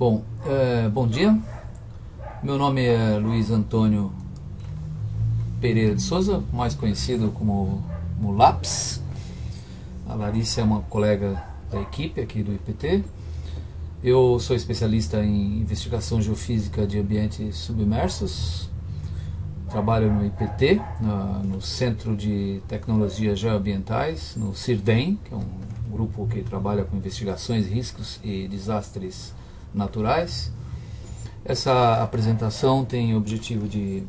Bom dia. Meu nome é Luiz Antônio Pereira de Souza, mais conhecido como Laps. A Larissa é uma colega da equipe aqui do IPT. Eu sou especialista em investigação geofísica de ambientes submersos. Trabalho no IPT, no Centro de Tecnologias Geoambientais, no CIRDEM, que é um grupo que trabalha com investigações, riscos e desastres naturais. Essa apresentação tem o objetivo de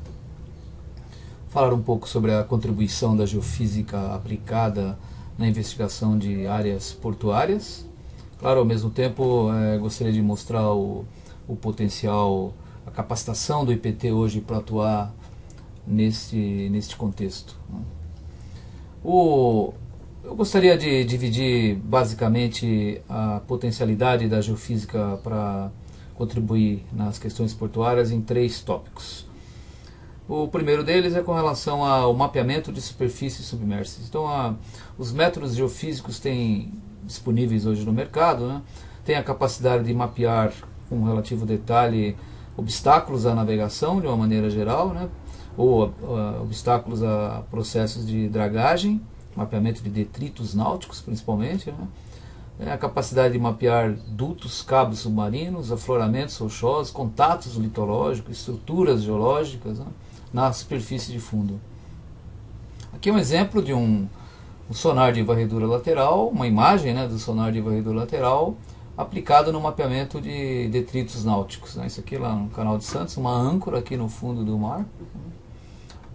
falar um pouco sobre a contribuição da geofísica aplicada na investigação de áreas portuárias. Claro, ao mesmo tempo, gostaria de mostrar o potencial, a capacitação do IPT hoje para atuar neste contexto. Eu gostaria de dividir basicamente a potencialidade da geofísica para contribuir nas questões portuárias em 3 tópicos. O primeiro deles é com relação ao mapeamento de superfícies submersas. Então, os métodos geofísicos disponíveis hoje no mercado, né, têm a capacidade de mapear com relativo detalhe obstáculos à navegação de uma maneira geral, né, ou obstáculos a processos de dragagem, mapeamento de detritos náuticos principalmente, né, a capacidade de mapear dutos, cabos submarinos, afloramentos rochosos, contatos litológicos, estruturas geológicas, né, na superfície de fundo. Aqui é um exemplo de um sonar de varredura lateral, uma imagem, né, do sonar de varredura lateral aplicado no mapeamento de detritos náuticos, né. Isso aqui lá no Canal de Santos, uma âncora aqui no fundo do mar.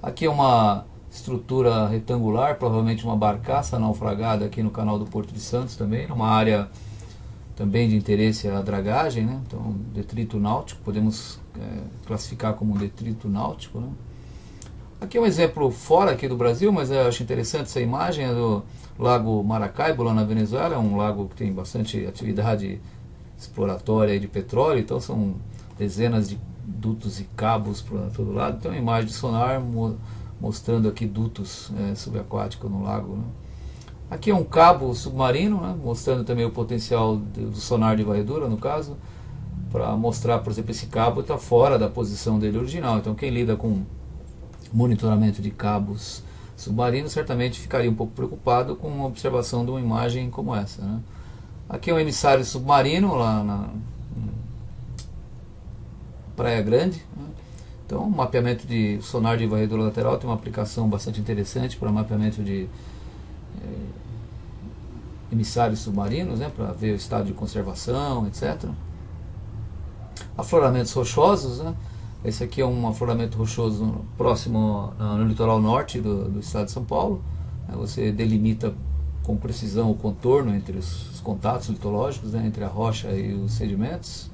Aqui é uma estrutura retangular, provavelmente uma barcaça naufragada aqui no canal do Porto de Santos também, numa área também de interesse à dragagem, né? Então, detrito náutico, podemos classificar como um detrito náutico, né? Aqui é um exemplo fora aqui do Brasil, mas eu acho interessante essa imagem, é do Lago Maracaibo, lá na Venezuela. É um lago que tem bastante atividade exploratória de petróleo, então são dezenas de dutos e cabos por todo lado. Então, uma imagem de sonar mostrando aqui dutos subaquáticos no lago, né. Aqui é um cabo submarino, né, mostrando também o potencial do sonar de varredura, no caso, para mostrar, por exemplo, esse cabo está fora da posição dele original. Então, quem lida com monitoramento de cabos submarinos certamente ficaria um pouco preocupado com a observação de uma imagem como essa, né. Aqui é um emissário submarino lá na Praia Grande, né. Então, o mapeamento de sonar de varredura lateral tem uma aplicação bastante interessante para mapeamento de emissários submarinos, né, para ver o estado de conservação, etc. Afloramentos rochosos, né. Esse aqui é um afloramento rochoso próximo no litoral norte do estado de São Paulo. Você delimita com precisão o contorno entre os contatos litológicos, né, entre a rocha e os sedimentos.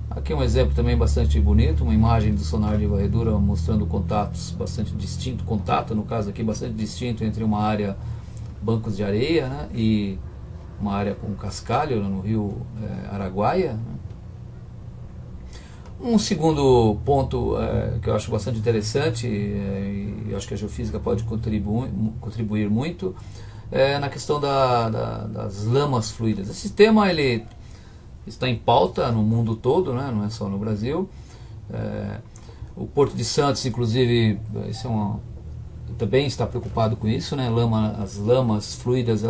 Aqui é um exemplo também bastante bonito, uma imagem do sonar de varredura mostrando contatos bastante distinto, contato no caso aqui bastante distinto entre uma área bancos de areia, né, e uma área com cascalho no rio Araguaia, né. Um segundo ponto que eu acho bastante interessante, e acho que a geofísica pode contribuir muito, é na questão das lamas fluídas. Esse tema ele está em pauta no mundo todo, né? Não é só no Brasil. O Porto de Santos, inclusive, também está preocupado com isso, né? As lamas fluídas,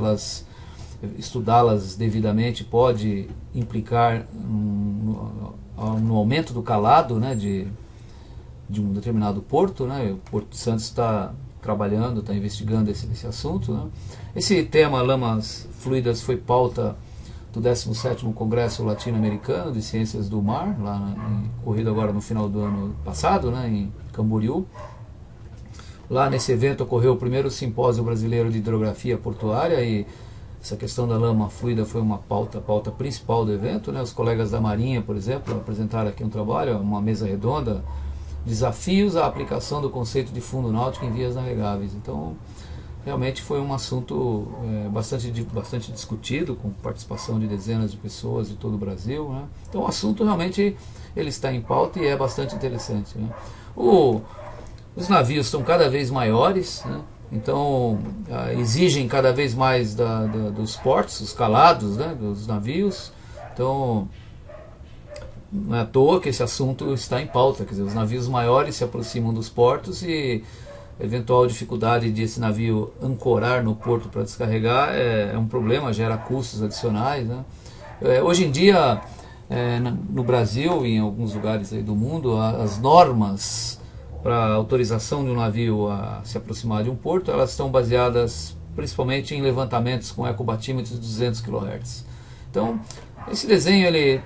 estudá-las devidamente pode implicar no aumento do calado, né, de um determinado porto, né? O Porto de Santos está trabalhando, está investigando esse assunto, né? Esse tema, lamas fluídas, foi pauta do 17º Congresso Latino-Americano de Ciências do Mar, ocorrido agora no final do ano passado, né, em Camboriú. Lá nesse evento ocorreu o primeiro simpósio brasileiro de hidrografia portuária e essa questão da lama fluida foi uma pauta principal do evento, né. Os colegas da Marinha, por exemplo, apresentaram aqui um trabalho, uma mesa redonda, desafios à aplicação do conceito de fundo náutico em vias navegáveis. Então, realmente foi um assunto bastante discutido, com participação de dezenas de pessoas de todo o Brasil, né. Então, o assunto realmente ele está em pauta e é bastante interessante, né. Os navios estão cada vez maiores, né. Então exigem cada vez mais dos portos, os calados, né, dos navios. Então não é à toa que esse assunto está em pauta, quer dizer, os navios maiores se aproximam dos portos e a eventual dificuldade de esse navio ancorar no porto para descarregar é um problema, gera custos adicionais, né? Hoje em dia, no Brasil e em alguns lugares aí do mundo, as normas para autorização de um navio a se aproximar de um porto, elas estão baseadas principalmente em levantamentos com ecobatímetros de 200 kHz. Então, esse desenho ele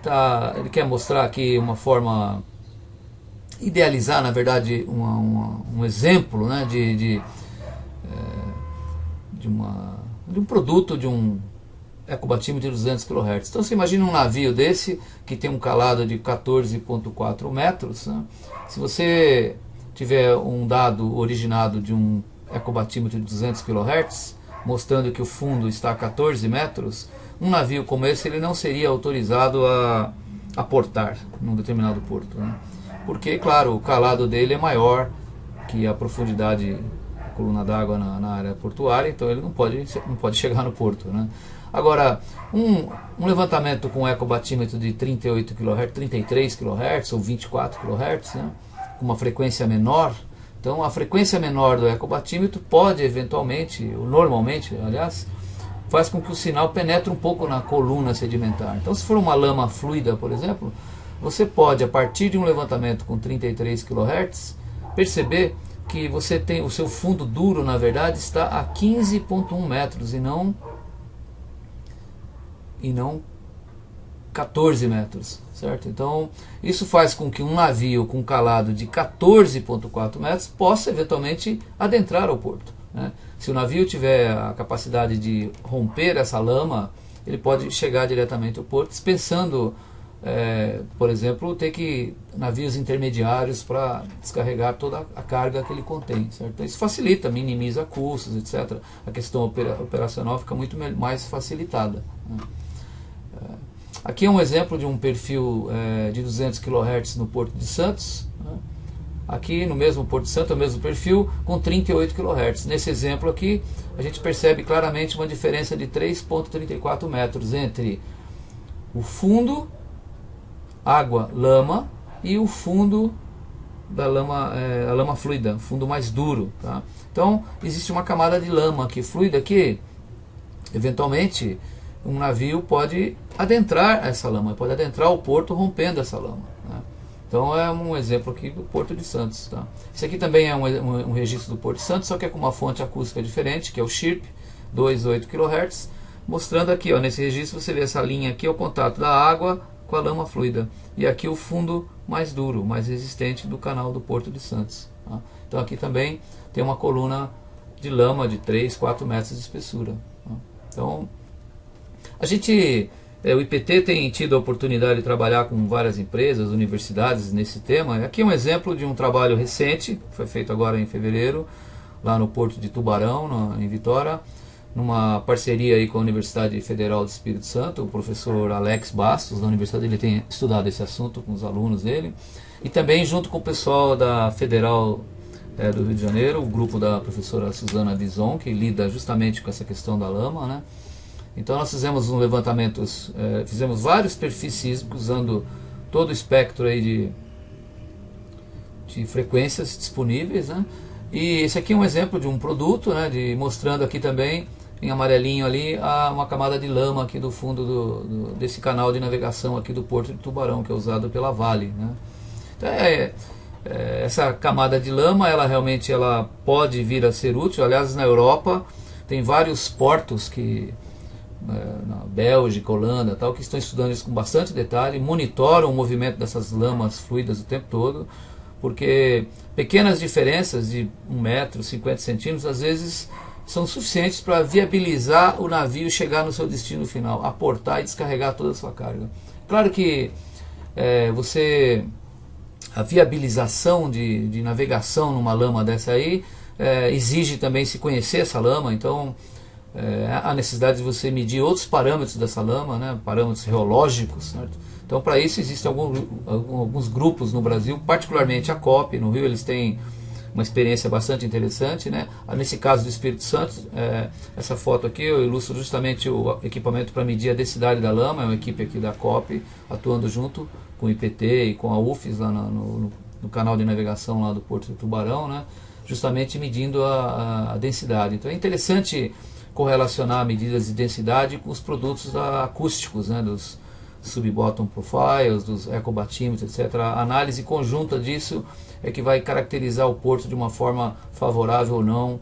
quer mostrar aqui uma forma, idealizar na verdade um exemplo, né, de um produto de um ecobatímetro de 200 kHz. Então você imagina um navio desse que tem um calado de 14,4 metros, né? Se você tiver um dado originado de um ecobatímetro de 200 kHz, mostrando que o fundo está a 14 metros, um navio como esse ele não seria autorizado a aportar num determinado porto, né? Porque, claro, o calado dele é maior que a profundidade da coluna d'água na área portuária, então ele não pode chegar no porto, né? Agora, um levantamento com ecobatímetro de 38 kHz, 33 kHz ou 24 kHz, né, com uma frequência menor, então a frequência menor do ecobatímetro pode eventualmente, ou normalmente, aliás, faz com que o sinal penetre um pouco na coluna sedimentar. Então, se for uma lama fluida, por exemplo, você pode, a partir de um levantamento com 33 kHz, perceber que você tem o seu fundo duro, na verdade, está a 15,1 metros e não 14 metros, certo? Então, isso faz com que um navio com calado de 14,4 metros possa eventualmente adentrar ao porto, né? Se o navio tiver a capacidade de romper essa lama, ele pode chegar diretamente ao porto, dispensando, por exemplo, navios intermediários para descarregar toda a carga que ele contém, certo? Então, isso facilita, minimiza custos, etc. A questão operacional fica muito mais facilitada, né? Aqui é um exemplo de um perfil de 200 kHz no Porto de Santos, né? Aqui no mesmo Porto de Santos, é o mesmo perfil com 38 kHz. Nesse exemplo aqui, a gente percebe claramente uma diferença de 3,34 metros entre o fundo, água, lama, e o fundo da lama, a lama fluida, fundo mais duro, tá? Então, existe uma camada de lama aqui fluida que, eventualmente, um navio pode adentrar essa lama, pode adentrar o porto rompendo essa lama, né? Então é um exemplo aqui do Porto de Santos, tá? Esse aqui também é um registro do Porto de Santos, só que é com uma fonte acústica diferente, que é o CHIRP, 2,8 kHz, mostrando aqui, ó, nesse registro você vê essa linha aqui, é o contato da água com a lama fluida, e aqui o fundo mais duro, mais resistente do canal do Porto de Santos, tá? Então aqui também tem uma coluna de lama de 3, 4 metros de espessura, tá? Então, o IPT tem tido a oportunidade de trabalhar com várias empresas, universidades nesse tema. Aqui é um exemplo de um trabalho recente, que foi feito agora em fevereiro, lá no Porto de Tubarão, em Vitória, numa parceria aí com a Universidade Federal do Espírito Santo. O professor Alex Bastos, da universidade, ele tem estudado esse assunto com os alunos dele, e também junto com o pessoal da Federal do Rio de Janeiro, o grupo da professora Suzana Bison, que lida justamente com essa questão da lama, né? Então nós fizemos um levantamento, fizemos vários perfis sísmicos usando todo o espectro aí de frequências disponíveis, né? E esse aqui é um exemplo de um produto, né, mostrando aqui também em amarelinho ali uma camada de lama aqui do fundo desse canal de navegação aqui do Porto de Tubarão, que é usado pela Vale, né? Então, essa camada de lama, ela realmente pode vir a ser útil. Aliás, na Europa tem vários portos na Bélgica, Holanda, tal, que estão estudando isso com bastante detalhe, monitoram o movimento dessas lamas fluidas o tempo todo, porque pequenas diferenças de 1 metro, 50 centímetros, às vezes são suficientes para viabilizar o navio chegar no seu destino final, aportar e descarregar toda a sua carga. Claro que a viabilização de navegação numa lama dessa aí exige também se conhecer essa lama, então há necessidade de você medir outros parâmetros dessa lama, né, parâmetros geológicos, certo? Então, para isso existem alguns grupos no Brasil, particularmente a COP, no Rio eles têm uma experiência bastante interessante, né? Nesse caso do Espírito Santo, essa foto aqui eu ilustro justamente o equipamento para medir a densidade da lama. É uma equipe aqui da COP atuando junto com o IPT e com a UFES lá no canal de navegação lá do Porto do Tubarão, né? Justamente medindo a densidade. Então é interessante correlacionar medidas de densidade com os produtos acústicos, né? Dos sub-bottom profiles, dos ecobatímetros, etc. A análise conjunta disso é que vai caracterizar o porto de uma forma favorável ou não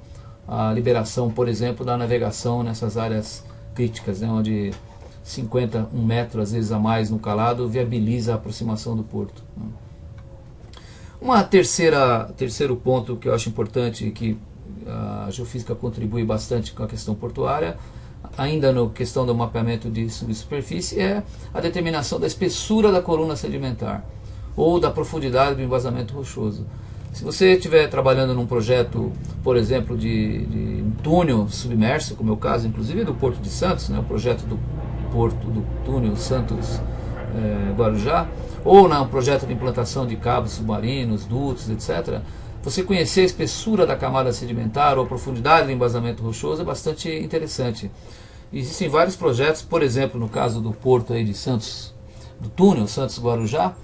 à liberação, por exemplo, da navegação nessas áreas críticas, né, onde 51 metros, às vezes a mais no calado, viabiliza a aproximação do porto. Terceiro ponto que eu acho importante, que a geofísica contribui bastante com a questão portuária, ainda na questão do mapeamento de subsuperfície, é a determinação da espessura da coluna sedimentar ou da profundidade do embasamento rochoso. Se você estiver trabalhando num projeto, por exemplo, de um túnel submerso, como é o caso inclusive do Porto de Santos, né, o projeto do Porto do túnel Santos Guarujá, ou um projeto de implantação de cabos submarinos, dutos, etc., você conhecer a espessura da camada sedimentar ou a profundidade do embasamento rochoso é bastante interessante. Existem vários projetos, por exemplo, no caso do Porto aí de Santos, do túnel Santos Guarujá,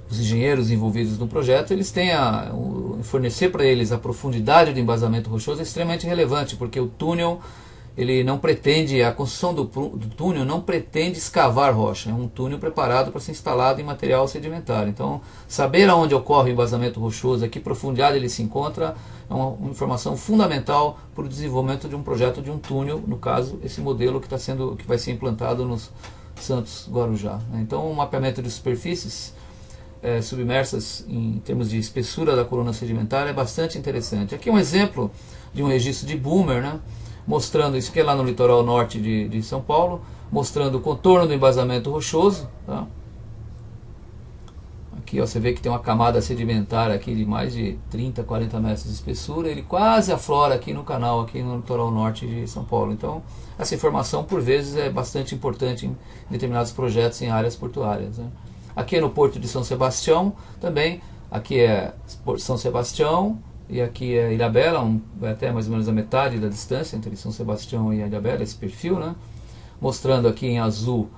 os engenheiros envolvidos no projeto, eles têm fornecer para eles a profundidade do embasamento rochoso é extremamente relevante, porque o túnel, ele não pretende, a construção do túnel não pretende escavar rocha, é um túnel preparado para ser instalado em material sedimentar. Então, saber aonde ocorre o embasamento rochoso, a que profundidade ele se encontra, é uma informação fundamental para o desenvolvimento de um projeto de um túnel, no caso, esse modelo que vai ser implantado nos Santos Guarujá. Então, o mapeamento de superfícies submersas em termos de espessura da coluna sedimentar é bastante interessante. Aqui um exemplo de um registro de boomer, né, mostrando isso aqui é lá no litoral norte de São Paulo, mostrando o contorno do embasamento rochoso. Tá? Aqui ó, você vê que tem uma camada sedimentar aqui de mais de 30, 40 metros de espessura, ele quase aflora aqui no canal, aqui no litoral norte de São Paulo. Então essa informação por vezes é bastante importante em determinados projetos em áreas portuárias, né? Aqui é no Porto de São Sebastião, também, aqui é São Sebastião e aqui é Ilhabela, até mais ou menos a metade da distância entre São Sebastião e Ilhabela, esse perfil, né? Mostrando aqui em azul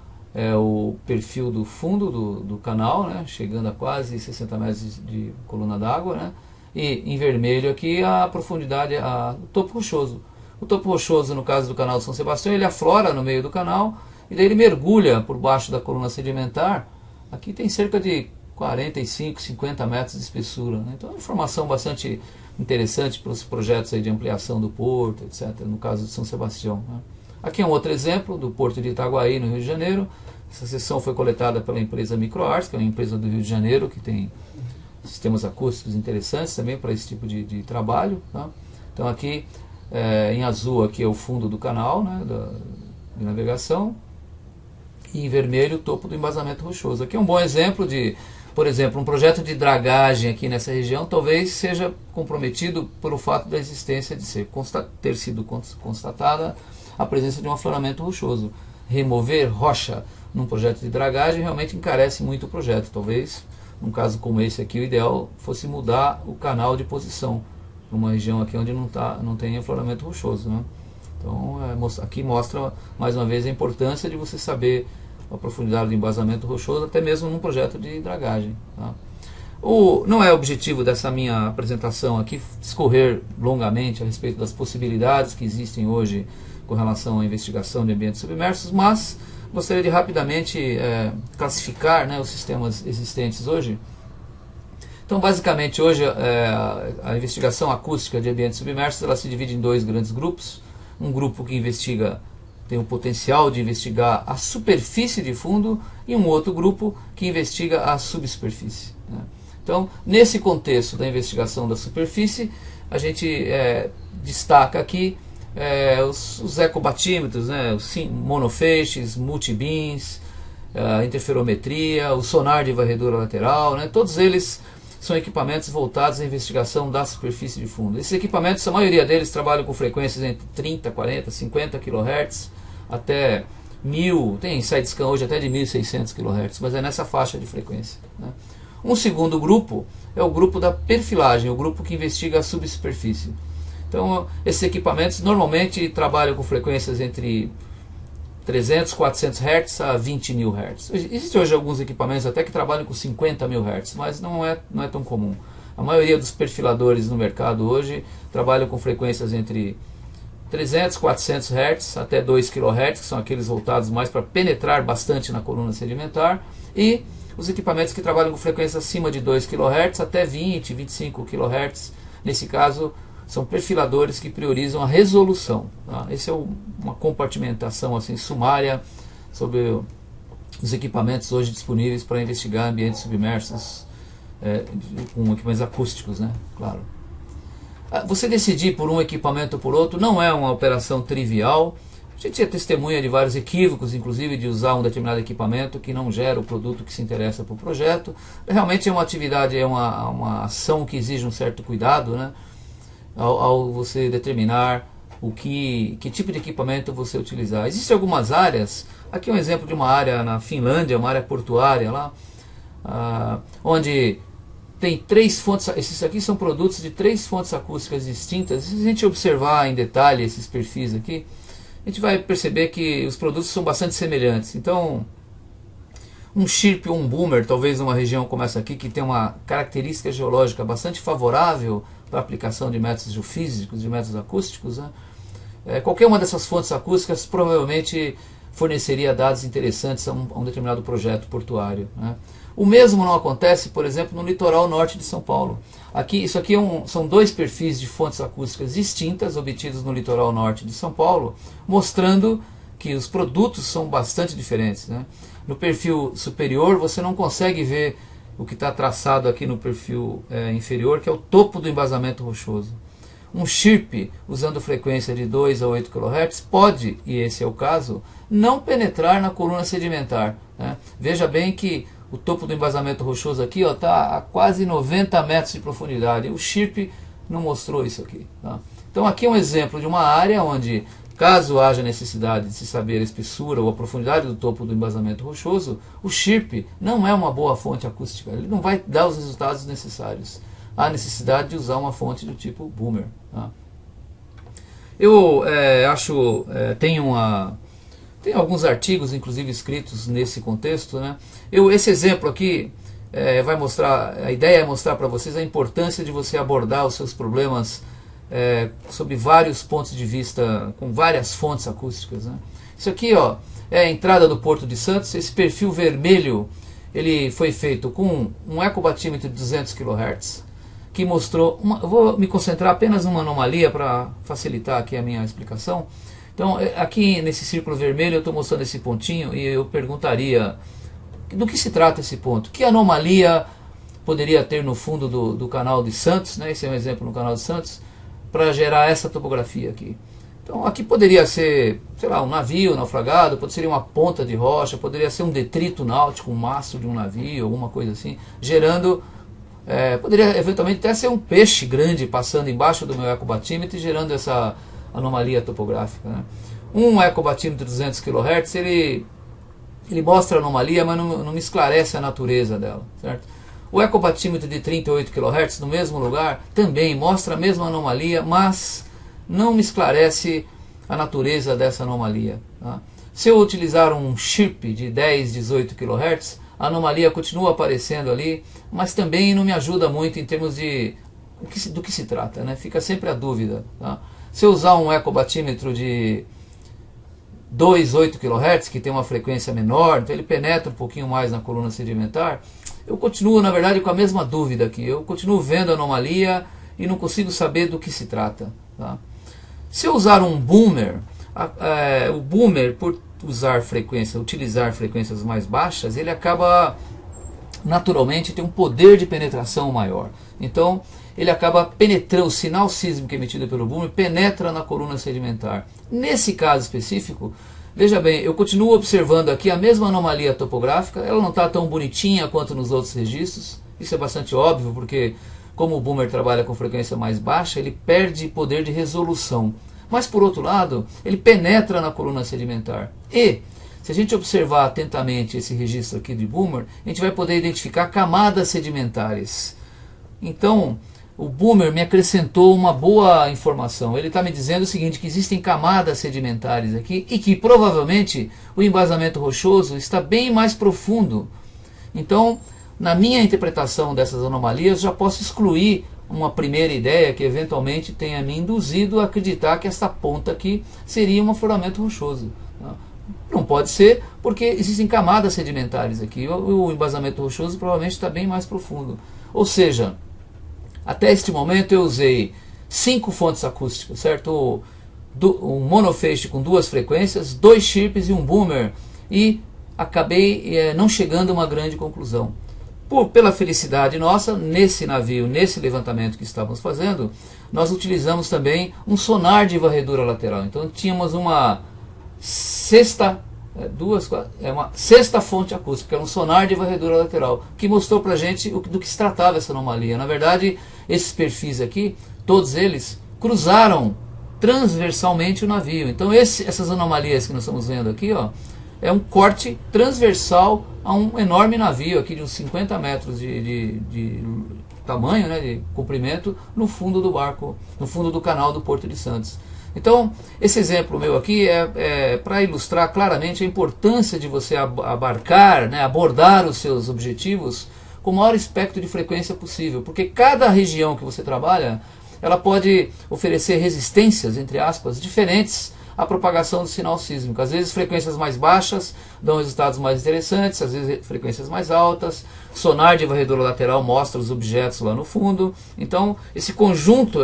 o perfil do fundo do canal, né? Chegando a quase 60 metros de coluna d'água, né? E em vermelho aqui a profundidade, o topo rochoso. O topo rochoso, no caso do canal de São Sebastião, ele aflora no meio do canal e daí ele mergulha por baixo da coluna sedimentar. Aqui tem cerca de 45, 50 metros de espessura, né? Então é uma informação bastante interessante para os projetos aí de ampliação do porto, etc., no caso de São Sebastião, né? Aqui é um outro exemplo do Porto de Itaguaí, no Rio de Janeiro. Essa seção foi coletada pela empresa Microars, que é uma empresa do Rio de Janeiro, que tem sistemas acústicos interessantes também para esse tipo de trabalho, tá? Então aqui, em azul, aqui é o fundo do canal, né, de navegação. E em vermelho o topo do embasamento rochoso. Aqui é um bom exemplo de, por exemplo, um projeto de dragagem aqui nessa região talvez seja comprometido pelo fato da existência de ter sido constatada a presença de um afloramento rochoso. Remover rocha num projeto de dragagem realmente encarece muito o projeto. Talvez, num caso como esse aqui, o ideal fosse mudar o canal de posição para uma região aqui onde não tem afloramento rochoso, né? Então aqui mostra mais uma vez a importância de você saber a profundidade do embasamento rochoso, até mesmo num projeto de dragagem, tá? Não é objetivo dessa minha apresentação aqui discorrer longamente a respeito das possibilidades que existem hoje com relação à investigação de ambientes submersos, mas gostaria de rapidamente classificar, né, os sistemas existentes hoje. Então basicamente hoje a investigação acústica de ambientes submersos ela se divide em dois grandes grupos. Um grupo que tem o potencial de investigar a superfície de fundo e um outro grupo que investiga a subsuperfície, né? Então, nesse contexto da investigação da superfície, a gente destaca aqui os ecobatímetros, né, os monofeixes, multibeams, a interferometria, o sonar de varredura lateral, né, todos eles são equipamentos voltados à investigação da superfície de fundo. Esses equipamentos, a maioria deles trabalham com frequências entre 30, 40, 50 kHz até 1000, tem side scan hoje até de 1600 kHz, mas é nessa faixa de frequência, né? Um segundo grupo é o grupo da perfilagem, o grupo que investiga a subsuperfície. Então, esses equipamentos normalmente trabalham com frequências entre 300, 400 Hz a 20 mil Hz. Existem hoje alguns equipamentos até que trabalham com 50 mil Hz, mas não é tão comum. A maioria dos perfiladores no mercado hoje trabalham com frequências entre 300, 400 Hz até 2 kHz, que são aqueles voltados mais para penetrar bastante na coluna sedimentar, e os equipamentos que trabalham com frequências acima de 2 kHz até 20, 25 kHz. Nesse caso, são perfiladores que priorizam a resolução. Tá? Essa é uma compartimentação assim, sumária sobre os equipamentos hoje disponíveis para investigar ambientes submersos com equipamentos acústicos, né? Claro. Você decidir por um equipamento ou por outro não é uma operação trivial. A gente é testemunha de vários equívocos, inclusive de usar um determinado equipamento que não gera o produto que se interessa para o projeto. Realmente é uma atividade, é uma ação que exige um certo cuidado, né? Ao você determinar que tipo de equipamento você utilizar. Existem algumas áreas, aqui é um exemplo de uma área na Finlândia, uma área portuária lá, onde tem 3 fontes, esses aqui são produtos de 3 fontes acústicas distintas. Se a gente observar em detalhe esses perfis aqui, a gente vai perceber que os produtos são bastante semelhantes. Então, um chirp ou um boomer, talvez numa região como essa aqui, que tem uma característica geológica bastante favorável para a aplicação de métodos geofísicos, de métodos acústicos, né? Qualquer uma dessas fontes acústicas provavelmente forneceria dados interessantes a um determinado projeto portuário, né? O mesmo não acontece, por exemplo, no litoral norte de São Paulo. Isso aqui são 2 perfis de fontes acústicas distintas obtidos no litoral norte de São Paulo, mostrando que os produtos são bastante diferentes, né? No perfil superior você não consegue ver o que está traçado aqui no perfil inferior, que é o topo do embasamento rochoso. Um chirp usando frequência de 2 a 8 kHz pode, e esse é o caso, não penetrar na coluna sedimentar, né? Veja bem que o topo do embasamento rochoso aqui está a quase 90 metros de profundidade. O chirp não mostrou isso aqui, tá? Então aqui é um exemplo de uma área onde, caso haja necessidade de se saber a espessura ou a profundidade do topo do embasamento rochoso, o chirp não é uma boa fonte acústica. Ele não vai dar os resultados necessários. Há necessidade de usar uma fonte do tipo boomer, tá? Eu tem alguns artigos, inclusive, escritos nesse contexto, né? Esse exemplo aqui vai mostrar, a ideia é mostrar para vocês a importância de você abordar os seus problemas sob vários pontos de vista, com várias fontes acústicas, né? Isso aqui é a entrada do Porto de Santos. Esse perfil vermelho ele foi feito com um ecobatímetro de 200 kHz, que mostrou, eu vou me concentrar apenas numa anomalia para facilitar aqui a minha explicação. Então, aqui nesse círculo vermelho eu estou mostrando esse pontinho e eu perguntaria, do que se trata esse ponto? Que anomalia poderia ter no fundo do canal de Santos, né? Esse é um exemplo no canal de Santos, para gerar essa topografia aqui. Então, aqui poderia ser, sei lá, um navio naufragado, poderia ser uma ponta de rocha, poderia ser um detrito náutico, um mastro de um navio, alguma coisa assim, gerando... poderia eventualmente até ser um peixe grande passando embaixo do meu ecobatímetro e gerando essa anomalia topográfica, né? Um ecobatímetro de 200 kHz ele mostra a anomalia, mas não me esclarece a natureza dela, certo? O ecobatímetro de 38 kHz no mesmo lugar também mostra a mesma anomalia, mas não me esclarece a natureza dessa anomalia, tá? Se eu utilizar um chirp de 10, 18 kHz, a anomalia continua aparecendo ali, mas também não me ajuda muito em termos de do que se trata, né? Fica sempre a dúvida, tá? Se eu usar um ecobatímetro de 2,8 kHz, que tem uma frequência menor, então ele penetra um pouquinho mais na coluna sedimentar, eu continuo, na verdade, com a mesma dúvida aqui. Eu continuo vendo a anomalia e não consigo saber do que se trata, tá? Se eu usar um boomer, o boomer, por utilizar frequências mais baixas, ele acaba naturalmente tem um poder de penetração maior. Então ele acaba penetrando, o sinal sísmico emitido pelo boomer penetra na coluna sedimentar. Nesse caso específico, veja bem, eu continuo observando aqui a mesma anomalia topográfica. Ela não está tão bonitinha quanto nos outros registros. Isso é bastante óbvio, porque como o boomer trabalha com frequência mais baixa, ele perde poder de resolução. Mas por outro lado, ele penetra na coluna sedimentar. E se a gente observar atentamente esse registro aqui de Boomer, a gente vai poder identificar camadas sedimentares. Então, o Boomer me acrescentou uma boa informação. Ele está me dizendo o seguinte, que existem camadas sedimentares aqui e que provavelmente o embasamento rochoso está bem mais profundo. Então, na minha interpretação dessas anomalias, já posso excluir uma primeira ideia que eventualmente tenha me induzido a acreditar que esta ponta aqui seria um afloramento rochoso. Não pode ser, porque existem camadas sedimentares aqui. O embasamento rochoso provavelmente está bem mais profundo. Ou seja, até este momento eu usei 5 fontes acústicas, certo? Um monofeixe com 2 frequências, 2 chirps e um boomer, e acabei não chegando a uma grande conclusão. Pela felicidade nossa, nesse navio, nesse levantamento que estávamos fazendo, nós utilizamos também um sonar de varredura lateral. Então tínhamos uma sexta fonte acústica, era um sonar de varredura lateral, que mostrou para a gente do que se tratava essa anomalia. Na verdade, esses perfis aqui, todos eles cruzaram transversalmente o navio. Então essas anomalias que nós estamos vendo aqui, ó, é um corte transversal a um enorme navio aqui de uns 50 metros de tamanho, né, de comprimento, no fundo do barco, no fundo do canal do Porto de Santos. Então, esse exemplo meu aqui é para ilustrar claramente a importância de você abarcar, né, abordar os seus objetivos com o maior espectro de frequência possível, porque cada região que você trabalha, ela pode oferecer resistências, entre aspas, diferentes à propagação do sinal sísmico. Às vezes frequências mais baixas dão resultados mais interessantes, às vezes frequências mais altas. Sonar de varredura lateral mostra os objetos lá no fundo. Então, esse conjunto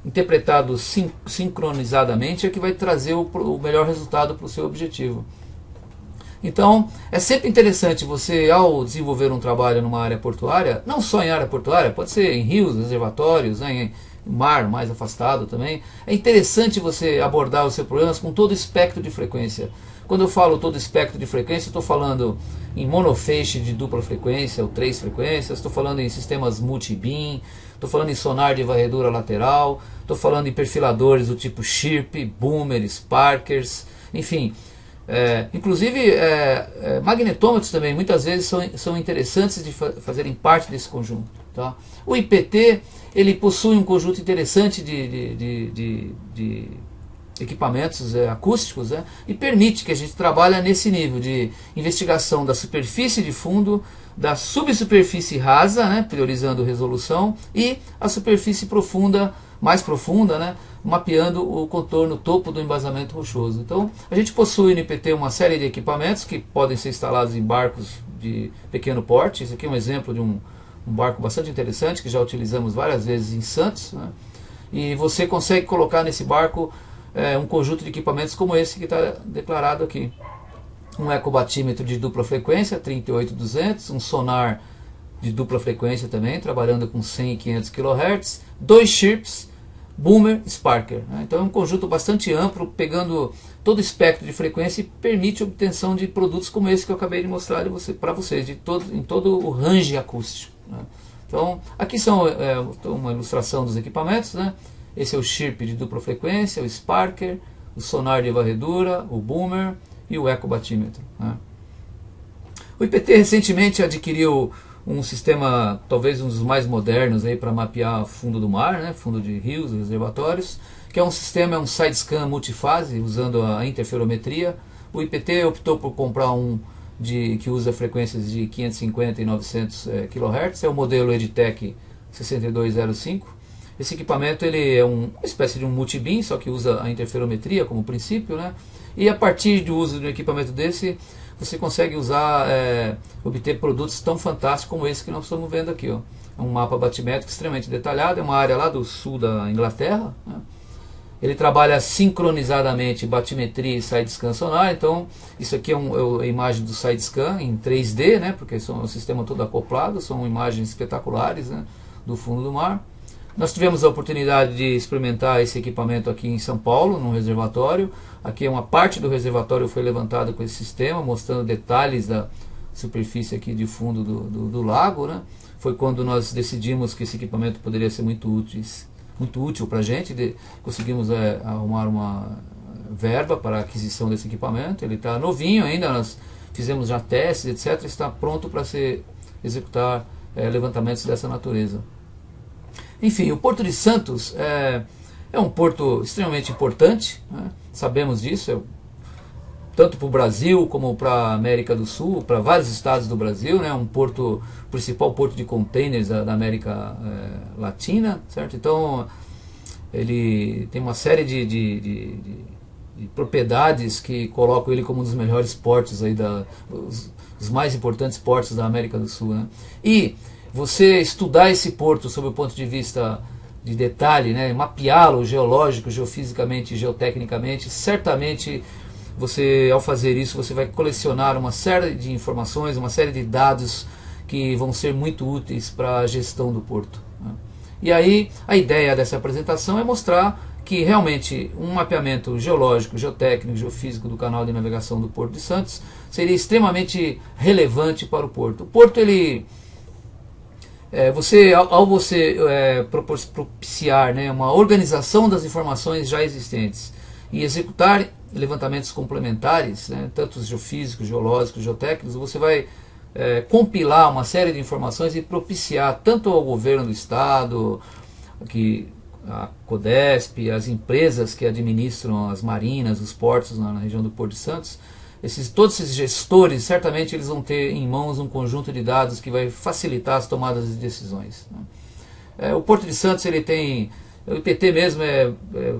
interpretado sincronizadamente é que vai trazer o melhor resultado para o seu objetivo. Então, é sempre interessante você, ao desenvolver um trabalho numa área portuária, não só em área portuária, pode ser em rios, reservatórios, né, em mar mais afastado também, é interessante você abordar os seus problemas com todo o espectro de frequência. Quando eu falo todo o espectro de frequência, estou falando em monofeixe de dupla frequência ou 3 frequências, estou falando em sistemas multi-beam, estou falando em sonar de varredura lateral, estou falando em perfiladores do tipo Chirp, Boomer, Sparkers, enfim. Inclusive magnetômetros também muitas vezes são interessantes de fazerem parte desse conjunto, tá? O IPT ele possui um conjunto interessante de equipamentos acústicos, né, e permite que a gente trabalhe nesse nível de investigação da superfície de fundo, da subsuperfície rasa, né, priorizando resolução, e a superfície profunda, mais profunda, né, mapeando o contorno topo do embasamento rochoso. Então, a gente possui no IPT uma série de equipamentos que podem ser instalados em barcos de pequeno porte. Esse aqui é um exemplo de um barco bastante interessante, que já utilizamos várias vezes em Santos, né? E você consegue colocar nesse barco um conjunto de equipamentos como esse que está declarado aqui. Um ecobatímetro de dupla frequência, 38200, um sonar de dupla frequência também, trabalhando com 100 e 500 kHz, 2 chirps, Boomer, Sparker, né? Então é um conjunto bastante amplo, pegando todo o espectro de frequência, e permite a obtenção de produtos como esse que eu acabei de mostrar para vocês, em todo o range acústico, né? Então aqui são uma ilustração dos equipamentos, né? Esse é o Chirp de dupla frequência, o Sparker, o sonar de varredura, o Boomer e o ecobatímetro, né? O IPT recentemente adquiriu um sistema, talvez um dos mais modernos para mapear o fundo do mar, né, fundo de rios, reservatórios, que é um sistema, um side-scan multifase, usando a interferometria. O IPT optou por comprar um que usa frequências de 550 e 900 kHz, é o modelo Editec 6205. Esse equipamento ele é uma espécie de um multibeam, só que usa a interferometria como princípio, né? E a partir do uso de um equipamento desse, você consegue obter produtos tão fantásticos como esse que nós estamos vendo aqui, ó. É um mapa batimétrico extremamente detalhado, é uma área lá do sul da Inglaterra, né? Ele trabalha sincronizadamente batimetria e side-scan sonar. Então isso aqui é a imagem do side-scan em 3D, né? Porque é um sistema todo acoplado, são imagens espetaculares, né, do fundo do mar. Nós tivemos a oportunidade de experimentar esse equipamento aqui em São Paulo, num reservatório. Aqui uma parte do reservatório foi levantada com esse sistema, mostrando detalhes da superfície aqui de fundo do lago, né? Foi quando nós decidimos que esse equipamento poderia ser muito útil para a gente. Conseguimos arrumar verba para a aquisição desse equipamento. Ele está novinho ainda, nós fizemos já testes, etc. Está pronto para se executar levantamentos dessa natureza. Enfim, o Porto de Santos é um porto extremamente importante, né? Sabemos disso, tanto para o Brasil como para a América do Sul, para vários estados do Brasil, né? Um porto, principal porto de containers da América Latina, certo? Então ele tem uma série de propriedades que colocam ele como um dos melhores portos aí os mais importantes portos da América do Sul, né? E você estudar esse porto sob o ponto de vista de detalhe, né, mapeá-lo geológico, geofisicamente, geotecnicamente, certamente você, ao fazer isso, você vai colecionar uma série de informações, uma série de dados que vão ser muito úteis para a gestão do porto, né? E aí a ideia dessa apresentação é mostrar que realmente um mapeamento geológico, geotécnico, geofísico do canal de navegação do Porto de Santos seria extremamente relevante para o porto. O porto, ele ao você propiciar, né, uma organização das informações já existentes e executar levantamentos complementares, né, tanto geofísicos, geológicos, geotécnicos, você vai compilar uma série de informações e propiciar tanto ao governo do estado, a CODESP, as empresas que administram as marinas, os portos na região do Porto de Santos. Todos esses gestores, certamente eles vão ter em mãos um conjunto de dados que vai facilitar as tomadas de decisões, né? O Porto de Santos, ele tem, o IPT mesmo é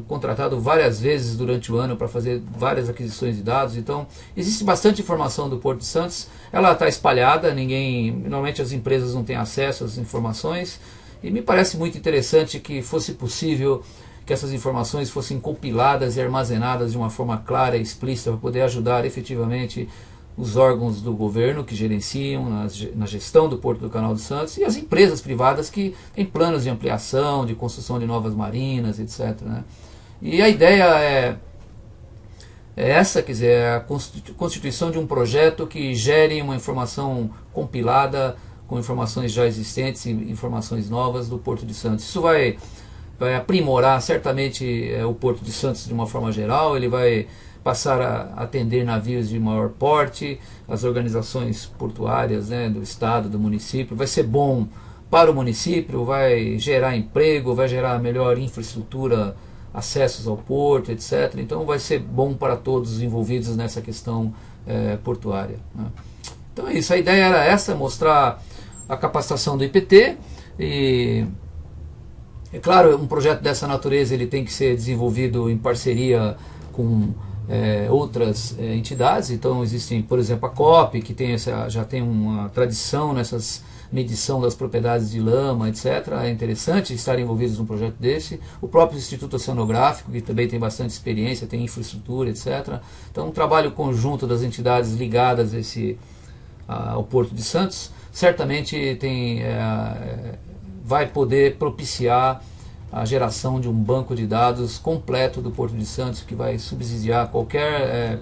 contratado várias vezes durante o ano para fazer várias aquisições de dados, então existe bastante informação do Porto de Santos, ela está espalhada, normalmente as empresas não têm acesso às informações, e me parece muito interessante que fosse possível que essas informações fossem compiladas e armazenadas de uma forma clara e explícita para poder ajudar efetivamente os órgãos do governo que gerenciam na gestão do Porto do Canal do Santos e as empresas privadas que têm planos de ampliação, de construção de novas marinas, etc., né? E a ideia é essa, quer dizer, a constituição de um projeto que gere uma informação compilada com informações já existentes e informações novas do Porto de Santos. Isso vai aprimorar certamente o Porto de Santos de uma forma geral, ele vai passar a atender navios de maior porte, as organizações portuárias, né, do estado, do município, vai ser bom para o município, vai gerar emprego, vai gerar melhor infraestrutura, acessos ao porto, etc. Então vai ser bom para todos os envolvidos nessa questão portuária, né? Então é isso, a ideia era essa, mostrar a capacitação do IPT. E é claro, um projeto dessa natureza ele tem que ser desenvolvido em parceria com outras entidades. Então existem, por exemplo, a COP, que já tem uma tradição nessas medição das propriedades de lama, etc. É interessante estar envolvidos num projeto desse. O próprio Instituto Oceanográfico, que também tem bastante experiência, tem infraestrutura, etc. Então um trabalho conjunto das entidades ligadas ao Porto de Santos certamente vai poder propiciar a geração de um banco de dados completo do Porto de Santos, que vai subsidiar qualquer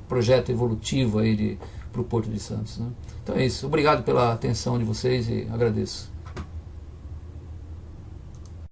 projeto evolutivo aí para o Porto de Santos, né? Então é isso. Obrigado pela atenção de vocês e agradeço.